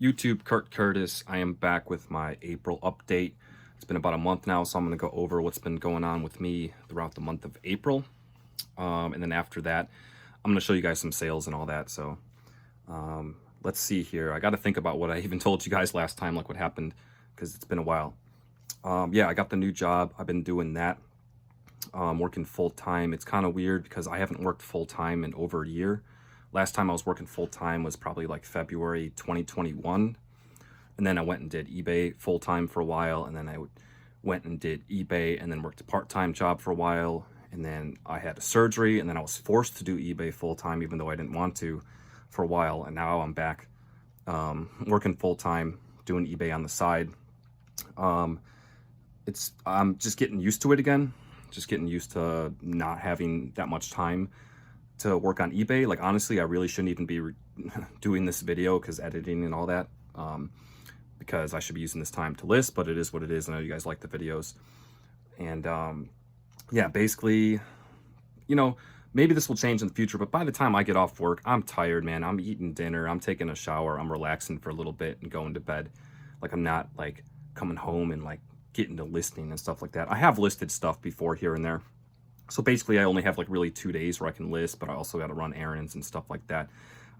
YouTube, Kurt Curtis. I am back with my April update. It's been about a month now, so I'm going to go over what's been going on with me throughout the month of April. And then after that, I'm going to show you guys some sales and all that. So let's see here. I got to think about what I even told you guys last time, like what happened, because it's been a while. Yeah, I got the new job. I've been doing that, working full-time. It's kind of weird because I haven't worked full-time in over a year. Last time I was working full-time was probably like February 2021. And then I went and did eBay full-time for a while. And then I went and did eBay and then worked a part-time job for a while. And then I had a surgery and then I was forced to do eBay full-time, even though I didn't want to, for a while. And now I'm back working full-time, doing eBay on the side. I'm just getting used to it again. Just getting used to not having that much time to work on eBay. Like, honestly, I really shouldn't even be doing this video because editing and all that, because I should be using this time to list, but it is what it is. I know you guys like the videos. And yeah, basically, you know, maybe this will change in the future, but by the time I get off work, I'm tired, man. I'm eating dinner, I'm taking a shower, I'm relaxing for a little bit and going to bed. Like, I'm not like coming home and like getting to listing and stuff like that. I have listed stuff before here and there. So basically I only have like really 2 days where I can list, but I also got to run errands and stuff like that.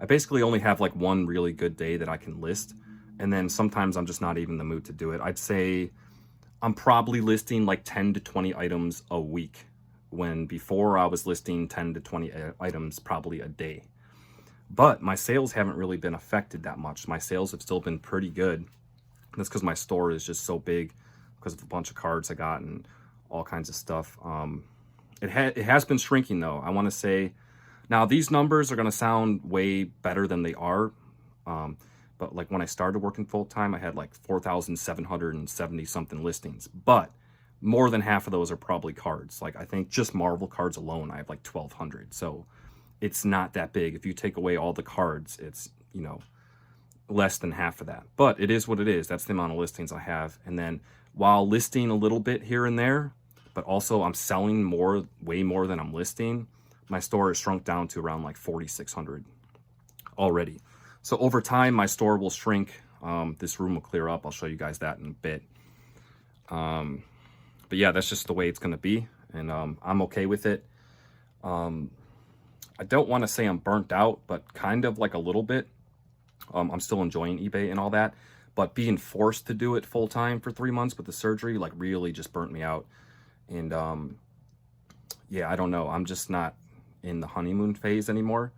I basically only have like one really good day that I can list. And then sometimes I'm just not even in the mood to do it. I'd say I'm probably listing like 10 to 20 items a week, when before I was listing 10 to 20 items probably a day. But my sales haven't really been affected that much. My sales have still been pretty good. That's because my store is just so big because of a bunch of cards I got and all kinds of stuff. It has been shrinking though. I want to say now these numbers are going to sound way better than they are. But like when I started working full time, I had like 4,770 something listings, but more than half of those are probably cards. Like, I think just Marvel cards alone, I have like 1,200. So it's not that big. If you take away all the cards, it's, you know, less than half of that, but it is what it is. That's the amount of listings I have. And then while listing a little bit here and there, but also I'm selling way more than I'm listing, my store has shrunk down to around like 4,600 already. So over time, my store will shrink. This room will clear up. I'll show you guys that in a bit. But yeah, that's just the way it's going to be. And I'm okay with it. I don't want to say I'm burnt out, but kind of like a little bit. I'm still enjoying eBay and all that, but being forced to do it full time for 3 months with the surgery, like, really just burnt me out. And yeah, I don't know. I'm just not in the honeymoon phase anymore,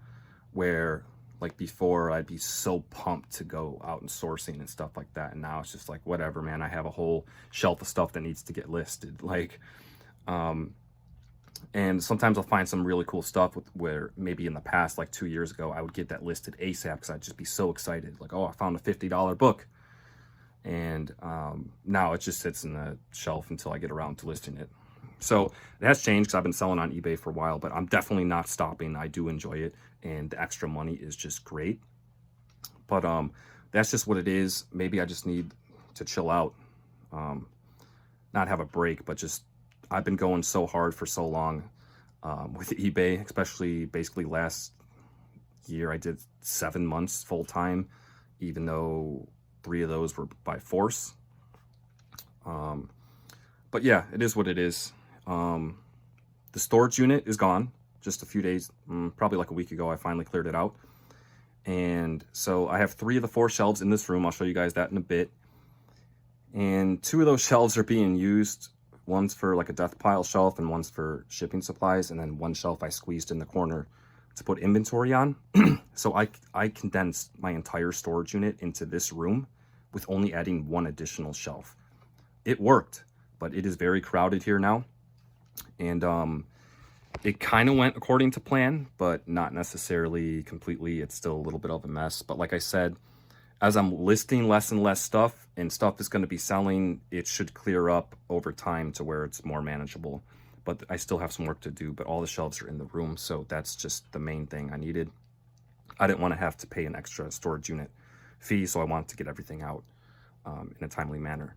where like before I'd be so pumped to go out and sourcing and stuff like that. And now it's just like, whatever, man. I have a whole shelf of stuff that needs to get listed. Like, and sometimes I'll find some really cool stuff where maybe in the past, like 2 years ago, I would get that listed ASAP because I'd just be so excited. Like, oh, I found a $50 book. And now it just sits in the shelf until I get around to listing it. So it has changed because I've been selling on eBay for a while, but I'm definitely not stopping. I do enjoy it, and the extra money is just great. But that's just what it is. Maybe I just need to chill out, not have a break, but just, I've been going so hard for so long with eBay, especially basically last year. I did 7 months full time, even though 3 of those were by force. But yeah, it is what it is. The storage unit is gone. Just a few days, probably like a week ago, I finally cleared it out. And so I have 3 of the 4 shelves in this room. I'll show you guys that in a bit. And 2 of those shelves are being used. One's for like a death pile shelf and one's for shipping supplies. And then one shelf I squeezed in the corner to put inventory on. So I condensed my entire storage unit into this room with only adding 1 additional shelf. It worked, but it is very crowded here now. And it kind of went according to plan, but not necessarily completely. It's still a little bit of a mess. But like I said, as I'm listing less and less stuff and stuff is going to be selling, it should clear up over time to where it's more manageable. But I still have some work to do, but all the shelves are in the room. So that's just the main thing I needed. I didn't want to have to pay an extra storage unit fee, so I wanted to get everything out in a timely manner.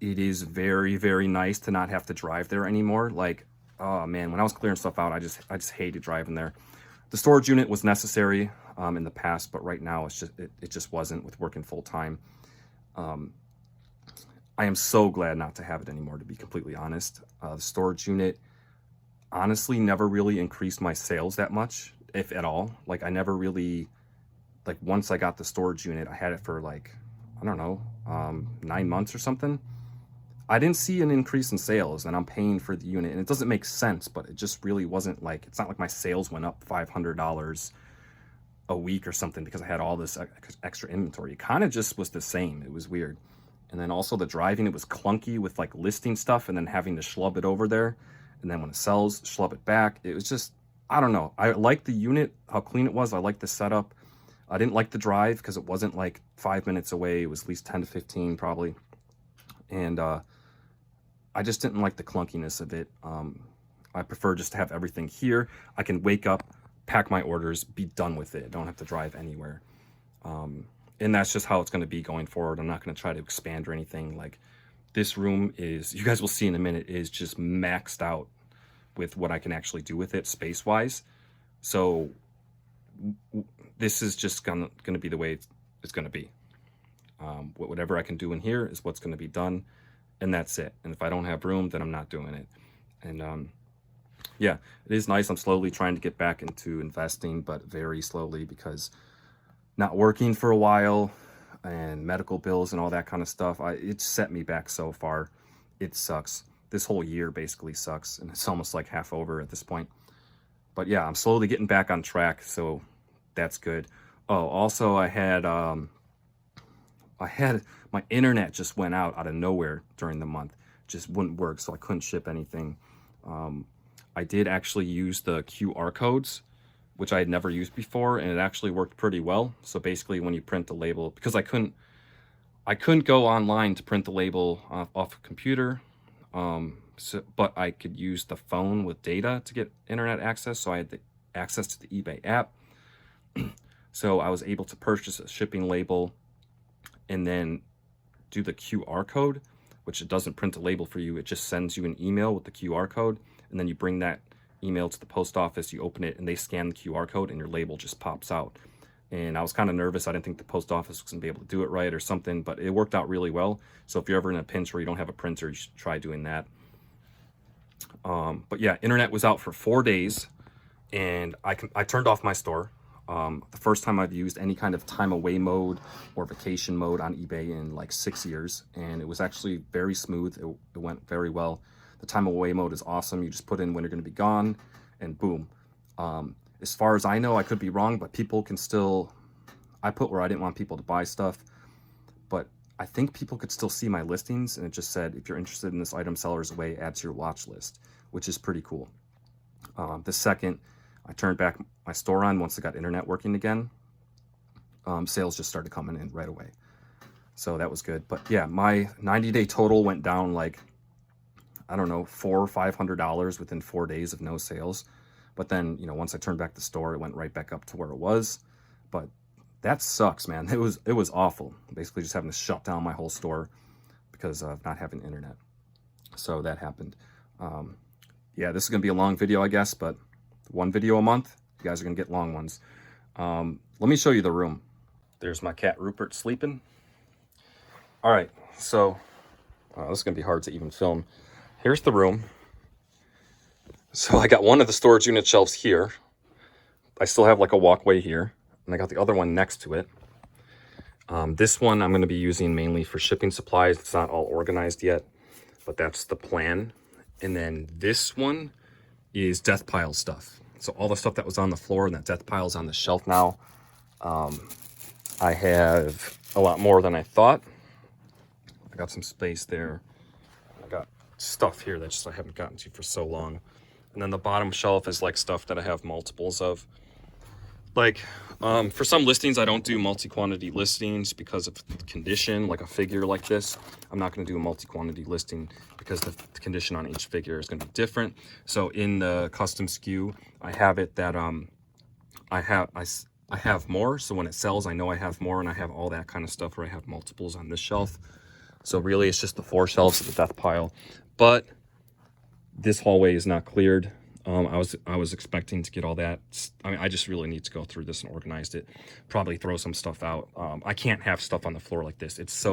It is very, very nice to not have to drive there anymore. Like, oh man, when I was clearing stuff out, I just hated driving there. The storage unit was necessary. in the past, but right now it just wasn't with working full time. I am so glad not to have it anymore, to be completely honest. The storage unit honestly never really increased my sales that much, if at all. Like, I never really, like, once I got the storage unit, I had it for like, I don't know, 9 months or something. I didn't see an increase in sales, and I'm paying for the unit, and it doesn't make sense, but it just really wasn't like, it's not like my sales went up $500 a week or something because I had all this extra inventory. It kind of just was the same. It was weird. And then also the driving, it was clunky with like listing stuff and then having to schlub it over there. And then when it sells, schlub it back. It was just, I don't know. I liked the unit, how clean it was. I liked the setup. I didn't like the drive because it wasn't like 5 minutes away. It was at least 10 to 15 probably. And I just didn't like the clunkiness of it. I prefer just to have everything here. I can wake up, pack my orders, be done with it. I don't have to drive anywhere. And that's just how it's going to be going forward. I'm not going to try to expand or anything. Like, this room is, you guys will see in a minute, is just maxed out with what I can actually do with it space-wise. So this is just going to be the way it's going to be. Whatever I can do in here is what's going to be done, and that's it. And if I don't have room, then I'm not doing it. And yeah, it is nice. I'm slowly trying to get back into investing, but very slowly, because not working for a while and medical bills and all that kind of stuff, it set me back so far. It sucks. This whole year basically sucks, and it's almost like half over at this point. But yeah, I'm slowly getting back on track, so that's good. Oh, also I had my internet just went out of nowhere during the month. Just wouldn't work, so I couldn't ship anything. I did actually use the QR codes, which I had never used before, and it actually worked pretty well. So basically, when you print the label, because I couldn't go online to print the label off a computer, but I could use the phone with data to get internet access. So I had the access to the eBay app. So I was able to purchase a shipping label and then do the QR code, which it doesn't print a label for you. It just sends you an email with the QR code, and then you bring that email to the post office, you open it, and they scan the QR code, and your label just pops out. And I was kind of nervous. I didn't think the post office was going to be able to do it right or something, but it worked out really well. So if you're ever in a pinch where you don't have a printer, you should try doing that. But yeah, internet was out for 4 days, and I turned off my store. The first time I've used any kind of time away mode or vacation mode on eBay in like 6 years, and it was actually very smooth. It went very well. The time away mode is awesome. You just put in when you're going to be gone, and boom. As far as I know, I could be wrong, but people can still, I put where I didn't want people to buy stuff, but I think people could still see my listings, and it just said, if you're interested in this item, sellers away, add to your watch list, which is pretty cool. The second I turned back my store on, once I got internet working again, sales just started coming in right away. So that was good. But yeah, my 90-day total went down like, I don't know, $400 or $500 within 4 days of no sales. But then, you know, once I turned back the store, it went right back up to where it was. But that sucks, man. It was awful. Basically just having to shut down my whole store because of not having internet. So that happened. Yeah, this is going to be a long video, I guess, but one video a month, you guys are going to get long ones. Let me show you the room. There's my cat Rupert sleeping. All right, so this is going to be hard to even film. Here's the room. So I got one of the storage unit shelves here. I still have like a walkway here, and I got the other one next to it. This one I'm going to be using mainly for shipping supplies. It's not all organized yet, but that's the plan. And then this one is death pile stuff. So all the stuff that was on the floor and that death pile is on the shelf now. I have a lot more than I thought. I got some space there. I got stuff here that just I haven't gotten to for so long. And then the bottom shelf is like stuff that I have multiples of. Like, for some listings, I don't do multi-quantity listings because of the condition, like a figure like this. I'm not going to do a multi-quantity listing because the condition on each figure is going to be different. So in the custom SKU, I have it that I have more. So when it sells, I know I have more, and I have all that kind of stuff where I have multiples on this shelf. So really, it's just the 4 shelves of the death pile. But this hallway is not cleared. I was expecting to get all that. I mean, I just really need to go through this and organize it. Probably throw some stuff out. I can't have stuff on the floor like this. It's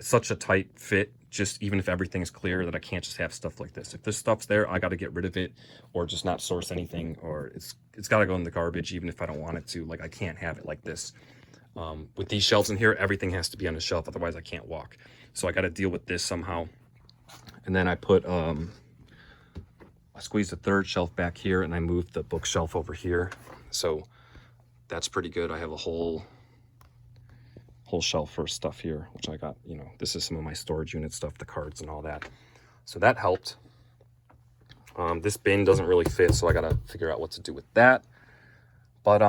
such a tight fit. Just even if everything's clear, that I can't just have stuff like this. If this stuff's there, I got to get rid of it, or just not source anything, or it's got to go in the garbage, even if I don't want it to. Like, I can't have it like this. With these shelves in here, everything has to be on a shelf, otherwise I can't walk. So I got to deal with this somehow. And then I put I squeezed the third shelf back here, and I moved the bookshelf over here. So that's pretty good. I have a whole shelf for stuff here, which I got, you know, this is some of my storage unit stuff, the cards and all that. So that helped. This bin doesn't really fit, so I gotta figure out what to do with that. But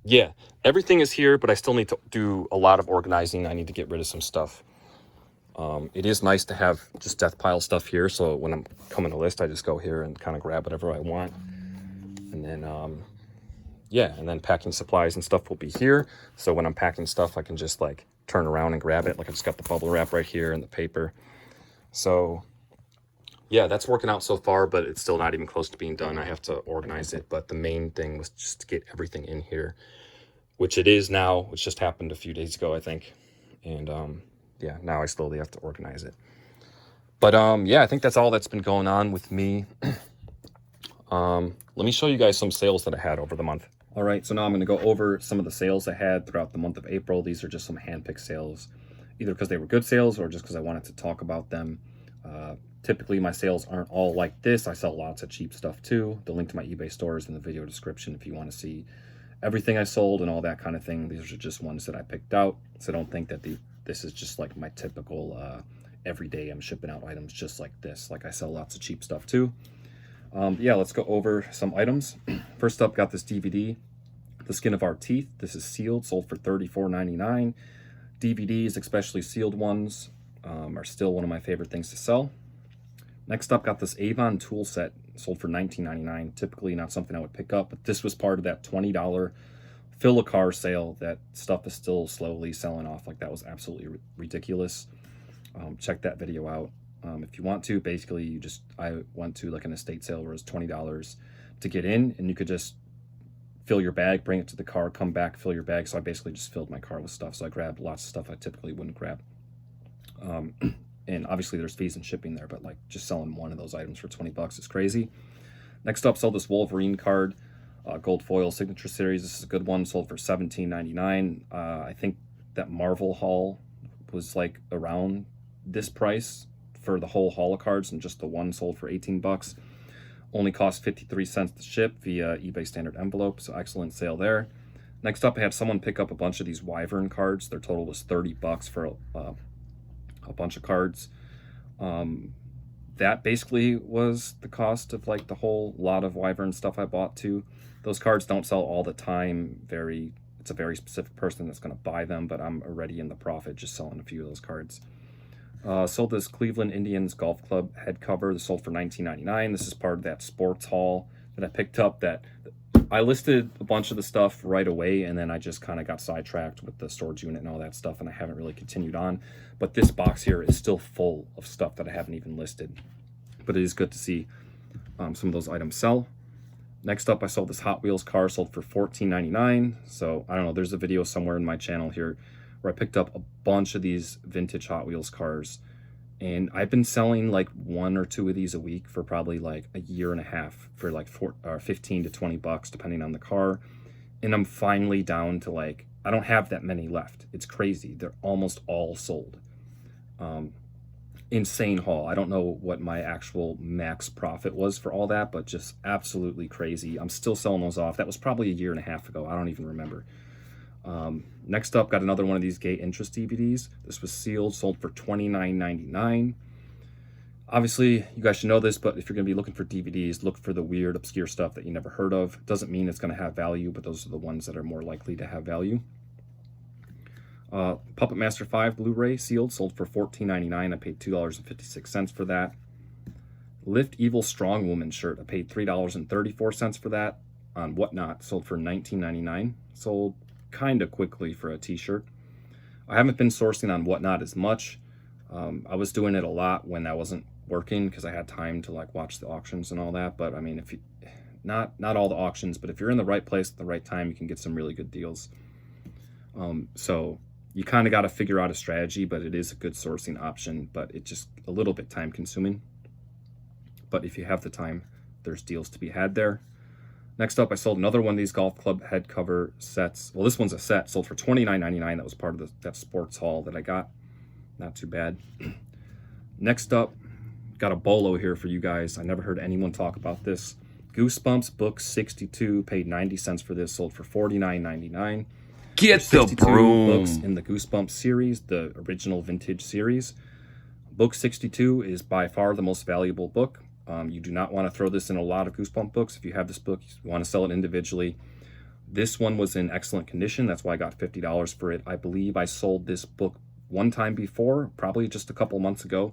yeah, everything is here, but I still need to do a lot of organizing. I need to get rid of some stuff. It is nice to have just death pile stuff here, so when I'm coming to list, I just go here and kind of grab whatever I want. And then yeah, and then packing supplies and stuff will be here, so when I'm packing stuff, I can just like turn around and grab it. Like, I just got the bubble wrap right here and the paper. So yeah, that's working out so far, but it's still not even close to being done. I have to organize it, but the main thing was just to get everything in here, which it is now, which just happened a few days ago, I think. And yeah, now I slowly have to organize it. But yeah, I think that's all that's been going on with me. Let me show you guys some sales that I had over the month. All right, so now I'm going to go over some of the sales I had throughout the month of April. These are just some hand-picked sales, either because they were good sales or just because I wanted to talk about them. Typically, my sales aren't all like this. I sell lots of cheap stuff too. The link to my eBay store is in the video description if you want to see everything I sold and all that kind of thing. These are just ones that I picked out, so don't think that this is just like my typical everyday I'm shipping out items just like this. Like, I sell lots of cheap stuff too. Yeah, let's go over some items. First up, got this DVD, The Skin of Our Teeth. This is sealed, sold for $34.99. DVDs, especially sealed ones, are still one of my favorite things to sell. Next up, got this Avon tool set, sold for $19.99. Typically not something I would pick up, but this was part of that $20 fill a car sale. That stuff is still slowly selling off. Like, that was absolutely ridiculous. Check that video out. If you want to, basically I went to like an estate sale where it was $20 to get in, and you could just fill your bag, bring it to the car, come back, fill your bag. So I basically just filled my car with stuff. So I grabbed lots of stuff I typically wouldn't grab. And obviously there's fees and shipping there, but like, just selling one of those items for 20 bucks is crazy. Next up, sold this Wolverine card, gold foil signature series. This is a good one, sold for $17.99. I think that Marvel haul was like around this price for the whole haul of cards, and just the one sold for 18 bucks. Only cost 53 cents to ship via eBay standard envelope, so excellent sale there. Next up, I had someone pick up a bunch of these Wyvern cards. Their total was 30 bucks for a bunch of cards. That basically was the cost of like the whole lot of Wyvern stuff I bought too. Those cards don't sell all the time. It's a very specific person that's going to buy them, but I'm already in the profit just selling a few of those cards. Sold this Cleveland Indians Golf Club head cover. This sold for $19.99. This is part of that sports haul that I picked up. That I listed a bunch of the stuff right away, and then I just kind of got sidetracked with the storage unit and all that stuff, and I haven't really continued on. But this box here is still full of stuff that I haven't even listed. But it is good to see some of those items sell. Next up, I sold this Hot Wheels car, sold for $14.99. So I don't know, there's a video somewhere in my channel here where I picked up a bunch of these vintage Hot Wheels cars, and I've been selling like one or two of these a week for probably like a year and a half for like 15 to 20 bucks depending on the car. And I'm finally down to like, I don't have that many left. It's crazy. They're almost all sold. Insane haul. I don't know what my actual max profit was for all that, but just absolutely crazy. I'm still selling those off. That was probably a year and a half ago. I don't even remember. Next up, got another one of these Gay Interest DVDs. This was sealed, sold for $29.99. Obviously, you guys should know this, but if you're going to be looking for DVDs, look for the weird, obscure stuff that you never heard of. Doesn't mean it's going to have value, but those are the ones that are more likely to have value. Puppet Master 5 Blu-ray sealed, sold for $14.99. I paid $2.56 for that. Lift Evil Strong Woman shirt. I paid $3.34 for that on Whatnot. Sold for $19.99. Sold kind of quickly for a t-shirt. I haven't been sourcing on Whatnot as much. I was doing it a lot when I wasn't working because I had time to like watch the auctions and all that. But I mean, if you not all the auctions, but if you're in the right place at the right time, you can get some really good deals. So you kind of got to figure out a strategy, but it is a good sourcing option, but it's just a little bit time consuming. But if you have the time, there's deals to be had there. Next up, I sold another one of these golf club head cover sets. Well, this one's a set, sold for $29.99. That was part of that sports haul that I got. Not too bad. Next up, got a bolo here for you guys. I never heard anyone talk about this. Goosebumps book 62, paid 90 cents for this, sold for $49.99. Get the broom. Books in the Goosebumps series, the original vintage series. Book 62 is by far the most valuable book. You do not want to throw this in a lot of Goosebump books. If you have this book, you want to sell it individually. This one was in excellent condition. That's why I got $50 for it. I believe I sold this book one time before, probably just a couple months ago.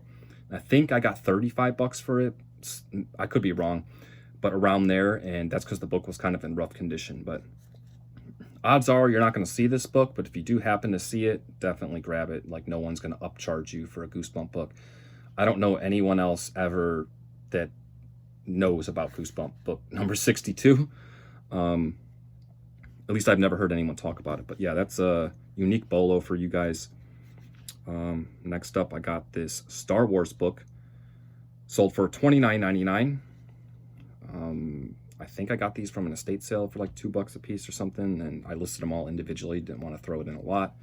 I think I got $35 for it. I could be wrong, but around there. And that's because the book was kind of in rough condition. But odds are you're not going to see this book. But if you do happen to see it, definitely grab it. Like, no one's going to upcharge you for a Goosebump book. I don't know anyone else ever that knows about Goosebump book number 62. At least I've never heard anyone talk about it. But yeah, that's a unique bolo for you guys. Next up, I got this Star Wars book, sold for $29.99. I think I got these from an estate sale for like $2 a piece or something, and I listed them all individually. Didn't want to throw it in a lot.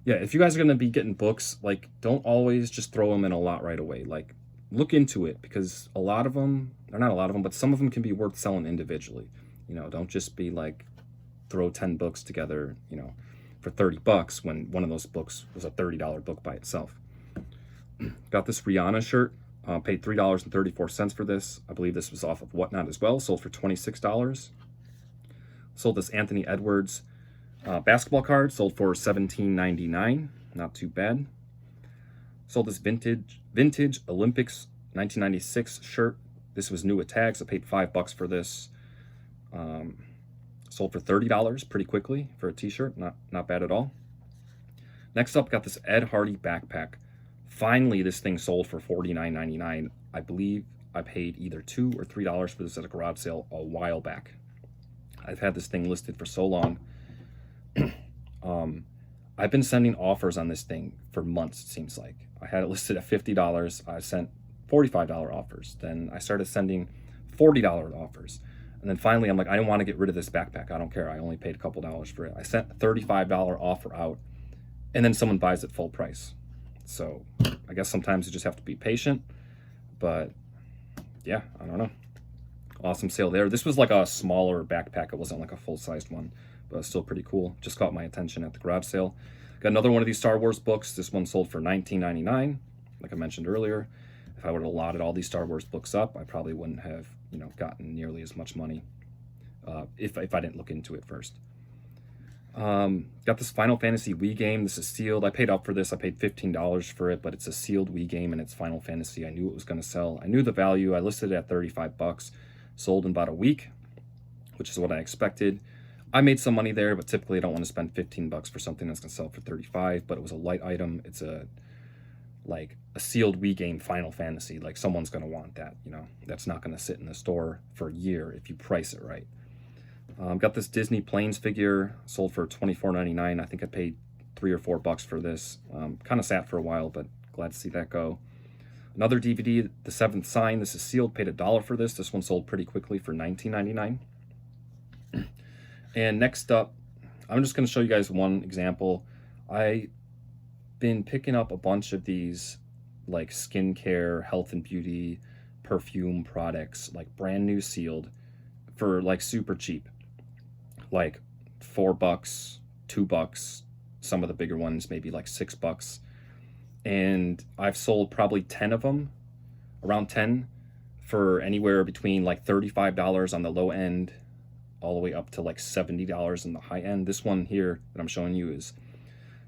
Yeah, if you guys are going to be getting books, like, don't always just throw them in a lot right away. Like, look into it, because a lot of them, or not a lot of them, but some of them can be worth selling individually. You know, don't just be like, throw 10 books together, you know, for $30 when one of those books was a $30 book by itself. Got this Rihanna shirt, paid $3.34 for this. I believe this was off of Whatnot as well, sold for $26. Sold this Anthony Edwards basketball card, sold for $17.99. Not too bad. Sold this vintage Olympics 1996 shirt. This was new at tags. I paid $5 for this. Sold for $30 pretty quickly for a t-shirt. Not bad at all. Next up, got this Ed Hardy backpack. Finally, this thing sold for $49.99. I believe I paid either $2 or $3 for this at a garage sale a while back. I've had this thing listed for so long. I've been sending offers on this thing for months, it seems like. I had it listed at $50. I sent $45 offers. Then I started sending $40 offers. And then finally, I'm like, I don't want to get rid of this backpack. I don't care. I only paid a couple dollars for it. I sent a $35 offer out, and then someone buys it full price. So I guess sometimes you just have to be patient. But yeah, I don't know. Awesome sale there. This was like a smaller backpack. It wasn't like a full-sized one, but it's still pretty cool. Just caught my attention at the garage sale. Got another one of these Star Wars books. This one sold for $19.99. Like I mentioned earlier, if I would have allotted all these Star Wars books up, I probably wouldn't have, you know, gotten nearly as much money if I didn't look into it first. Got this Final Fantasy Wii game. This is sealed. I paid up for this. I paid $15 for it, but it's a sealed Wii game and it's Final Fantasy. I knew it was going to sell. I knew the value. I listed it at $35. Sold in about a week, which is what I expected. I made some money there, but typically I don't want to spend $15 for something that's going to sell for $35. But it was a light item. It's a sealed Wii game Final Fantasy. Like, someone's going to want that, you know. That's not going to sit in the store for a year if you price it right. Got this Disney Planes figure, sold for $24.99. I think I paid $3 or $4 for this. Kind of sat for a while, but glad to see that go. Another DVD, The Seventh Sign. This is sealed. Paid $1 for this. This one sold pretty quickly for $19.99. And next up, I'm just going to show you guys one example. I've been picking up a bunch of these like skincare, health and beauty, perfume products, like brand new sealed, for like super cheap, like $4, $2. Some of the bigger ones maybe like $6. And I've sold probably 10 of them, around 10, for anywhere between like $35 on the low end all the way up to like $70 in the high end. This one here that I'm showing you is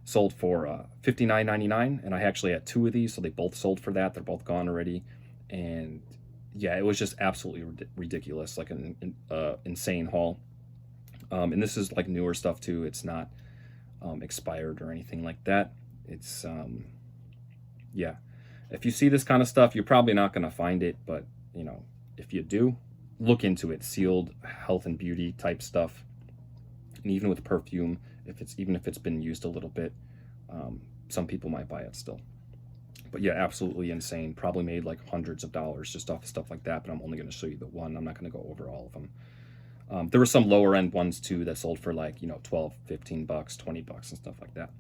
sold for $59.99, and I actually had 2 of these, so they both sold for that. They're both gone already. And yeah, it was just absolutely ridiculous, like an insane haul. And this is like newer stuff too. It's not expired or anything like that. It's yeah, if you see this kind of stuff, you're probably not going to find it, but you know, if you do, look into it. Sealed health and beauty type stuff, and even with perfume, even if it's been used a little bit, some people might buy it still. But yeah, absolutely insane. Probably made like hundreds of dollars just off of stuff like that, but I'm only going to show you the one. I'm not going to go over all of them. There were some lower end ones too that sold for like, you know, 12, 15 bucks, 20 bucks and stuff like that.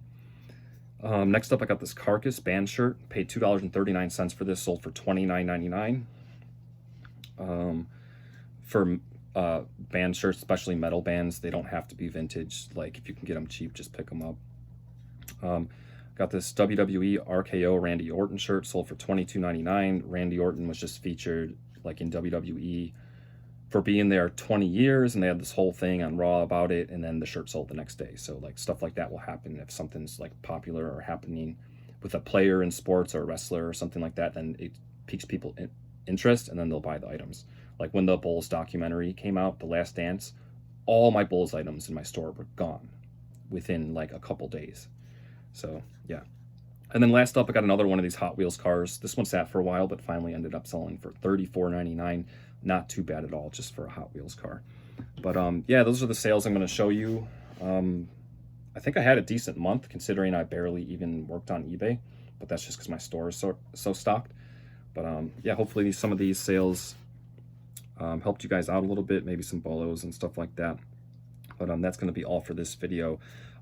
Next up, I got this Carcass band shirt. Paid $2.39 for this. Sold for $29.99. For band shirts, especially metal bands, they don't have to be vintage. Like if you can get them cheap, just pick them up. Got this WWE RKO Randy Orton shirt. Sold for $22.99. Randy Orton was just featured like in WWE for being there 20 years, and they had this whole thing on Raw about it, and then the shirt sold the next day. So like stuff like that will happen if something's like popular or happening with a player in sports or a wrestler or something like that, then it piques people interest, and then they'll buy the items. Like when the Bulls documentary came out, The Last Dance, all my Bulls items in my store were gone within like a couple days. So yeah. And then last up, I got another one of these Hot Wheels cars. This one sat for a while, but finally ended up selling for $34.99. Not too bad at all, just for a Hot Wheels car. But yeah, those are the sales I'm going to show you. I think I had a decent month considering I barely even worked on eBay, but that's just because my store is so stocked. But yeah, hopefully some of these sales helped you guys out a little bit, maybe some bolos and stuff like that. But that's going to be all for this video.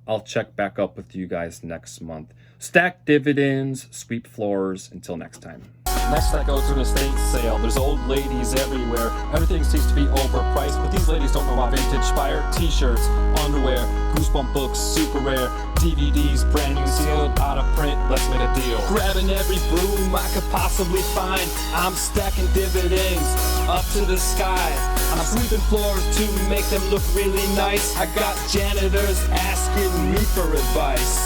I'll check back up with you guys next month. Stack dividends, sweep floors. Until next time. Next I go to an estate sale. There's old ladies everywhere. Everything seems to be overpriced, but these ladies don't know about vintage fire. T-shirts, underwear, Goosebump books, super rare. DVDs, brand new, sealed, out of print. Let's make a deal. Grabbing every broom I could possibly find. I'm stacking dividends up to the sky. I'm sweeping floors to make them look really nice. I got janitors asking me for advice.